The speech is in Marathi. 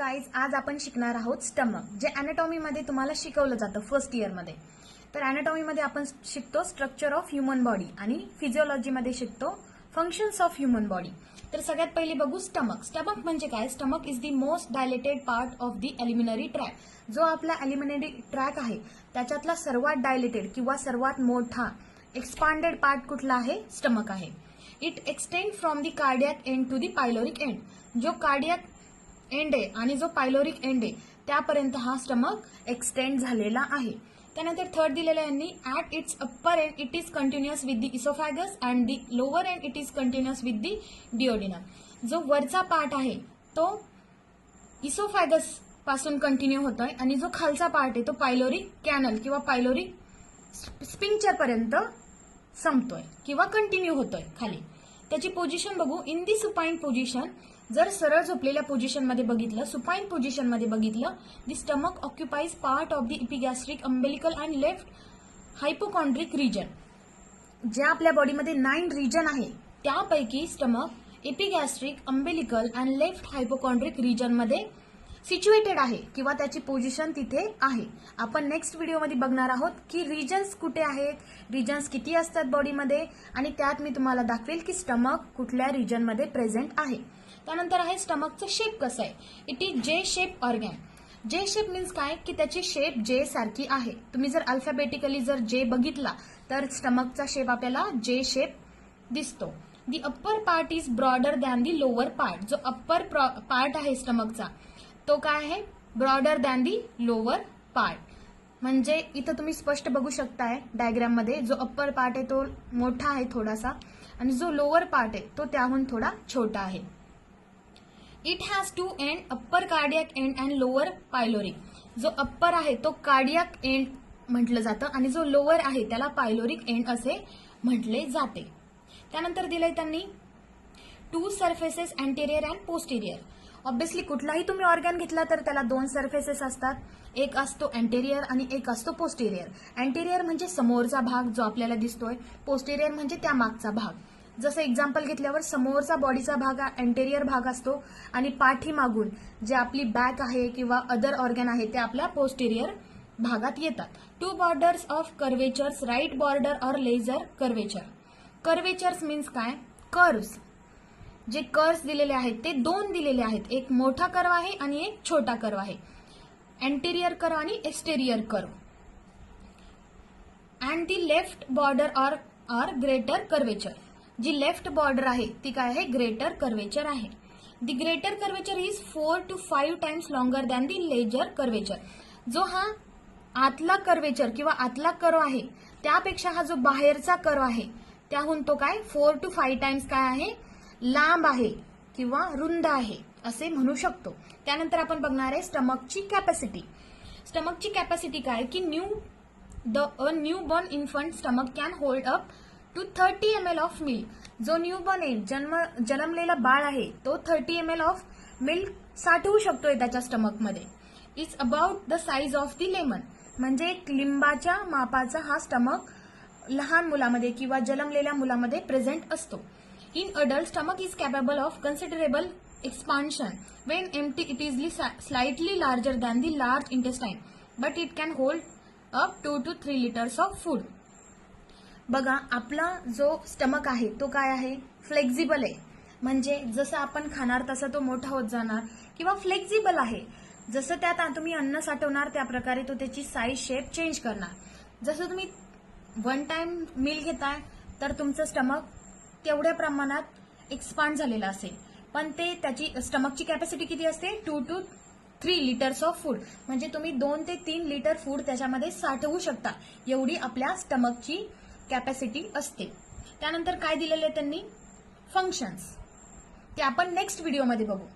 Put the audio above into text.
गाइज आज आपण शिकणार आहोत स्टमक, जे अॅनाटॉमी मध्ये तुम्हाला शिकवलं जातं फर्स्ट इयर मध्ये। तर अॅनाटॉमी मध्ये आपण शिकतो स्ट्रक्चर ऑफ ह्यूमन बॉडी आणि फिजियोलॉजी मध्ये शिकतो फंक्शन्स ऑफ ह्यूमन बॉडी। तर सगळ्यात पहिले बघू स्टमक। स्टमक म्हणजे काय? Stomach is the most dilated part of the alimentary tract. जो आपला एलिमिनरी ट्रॅक आहे त्याच्यातला सर्वात डायलेटेड किंवा सर्वात मोठा एक्सपांडेड पार्ट कुठला आहे? स्टमक आहे। It extend from the cardiac end to the pyloric end. जो कार्डियक एंड आहे आणि जो पायलोरिक एंड आहे त्यापर्यंत हा स्टमक एक्सटेंड झालेला आहे। त्यानंतर थर्ड दिलेला यांनी at its upper end it is continuous with the oesophagus and the lower end it is continuous with the duodenum. जो वरचा पार्ट आहे तो इसोफॅगस पासून कंटिन्यू होतोय आणि जो खालचा पार्ट आहे तो पायलोरिक कॅनल किंवा पायलोरिक स्पिंक्चर पर्यंत संपतोय किंवा कंटिन्यू होतोय खाली। त्याची पोझिशन बघू। इन दी सुपाइन पोझिशन, जर सरळ झोपलेल्या पोझिशन मध्ये बघितलं, सुपाइन पोझिशन मध्ये बघितलं, the stomach occupies part of the epigastric umbilical and left hypochondriac region. जे आपल्या बॉडीमध्ये 9 रिजन आहे त्यापैकी stomach epigastric umbilical and left hypochondriac region मध्ये सिच्युएटेड आहे किंवा त्याची पोझिशन तिथे आहे। आपण नेक्स्ट व्हिडिओमध्ये बघणार आहोत की रिजन्स कुठे आहेत, रिजन्स किती असतात बॉडीमध्ये, आणि त्यात मी तुम्हाला दाखवेल की स्टमक कुठल्या रिजन मध्ये प्रेझेंट आहे। त्यानंतर आहे स्टमकचं शेप कसं आहे। इट इज जे शेप ऑर्गॅन। जे शेप मीन्स काय की त्याची शेप जे सारखी आहे। तुम्ही जर अल्फाबेटिकली जर जे बघितला तर स्टमकचा शेप आपल्याला जे शेप दिसतो। The upper part is broader than the lower part. जो अप्पर पार्ट आहे स्टमकचा तो काय आहे? Broader than the lower part. म्हणजे इथं तुम्ही स्पष्ट बघू शकताय डायग्राम मध्ये, जो अप्पर पार्ट आहे तो मोठा आहे थोडासा आणि जो लोअर पार्ट आहे तो त्याहून थोडा छोटा आहे। It has 2 end, upper cardiac end and lower pyloric. जो अप्पर आहे तो कार्डियक एंड म्हटलं जातं आणि जो लोअर आहे त्याला पायलोरिक एंड असे म्हटले जाते। त्यानंतर दिलंय त्यांनी 2 surfaces anterior and posterior. Obviously कुठलाही तुम्ही ऑर्गॅन घेतला तर त्याला 2 सरफेसेस असतात, एक असतो अँटेरियर आणि एक असतो पोस्टेरियर। अँटेरियर म्हणजे समोरचा भाग जो आपल्याला दिसतोय, पोस्टेरियर म्हणजे त्या मागचा भाग। जसं एक्झाम्पल घेतल्यावर समोरचा बॉडीचा भाग अँटेरियर भाग असतो आणि पाठीमागून जे आपली बॅक आहे किंवा अदर ऑर्गॅन आहे ते आपल्या पोस्टेरियर भागात येतात। 2 borders of curvatures, right border और लेझर कर्वेचर। कर्वेचर्स मीन्स काय? कर्व्स। जे कर्व्स दिलेले आहेत ते 2 दिलेले आहेत, एक मोठा कर्व आहे आणि एक छोटा कर्व आहे, अँटेरियर कर्व आणि exterior curve. And the left border or greater curvature. जी लेफ्ट बॉर्डर आहे ती काय आहे? ग्रेटर कर्वेचर आहे। The greater curvature is 4 to 5 times longer than the lesser curvature. जो हा आतला कर्वेचर किंवा आतला कर्व आहे त्यापेक्षा हा जो बाहेरचा कर्व आहे त्याहून तो काय 4 to 5 टाइम्स काय आहे? लांब आहे किंवा रुंद आहे असे म्हणू शकतो। त्यानंतर आपण बघणार आहे स्टमकची कॅपॅसिटी। स्टमकची कॅपॅसिटी काय की new born infant stomach can hold up to 30 ml of milk. जो न्यू बॉर्न आहे, जन्मलेला बाळ आहे तो 30 ml ऑफ मिल्क साठवू शकतोय त्याच्या स्टमक मध्ये। It's about the size of the lemon. म्हणजे एक लिंबाच्या मापाचा हा स्टमक लहान मुलामध्ये किंवा जन्मलेल्या मुलामध्ये प्रेझेंट असतो। In adult, stomach is capable of considerable expansion. When empty, it is slightly larger than the large intestine, but it can hold up 2 to 3 liters of food. बघा आपला जो स्टमक आहे तो काय आहे? फ्लेक्झिबल आहे। म्हणजे जसं आपण खाणार तसं तो मोठा होत जाणार किंवा फ्लेक्झिबल आहे। जसं त्यात तुम्ही अन्न साठवणार त्या प्रकारे तो त्याची साईज शेप चेंज करणार। जसं तुम्ही 1 टाइम मील घेताय तर तुमचं स्टमक तेवढ्या प्रमाणात एक्सपांड झालेला असेल, पण ते त्याची स्टमकची कॅपॅसिटी किती असते? 2 to 3 लिटर्स ऑफ फूड। म्हणजे तुम्ही 2 ते 3 लिटर फूड त्याच्यामध्ये साठवू शकता, एवढी आपल्या स्टमकची कॅपॅसिटी असते। त्यानंतर काय दिलेले त्यांनी? फंक्शन्स, ते आपण नेक्स्ट व्हिडिओमध्ये बघू।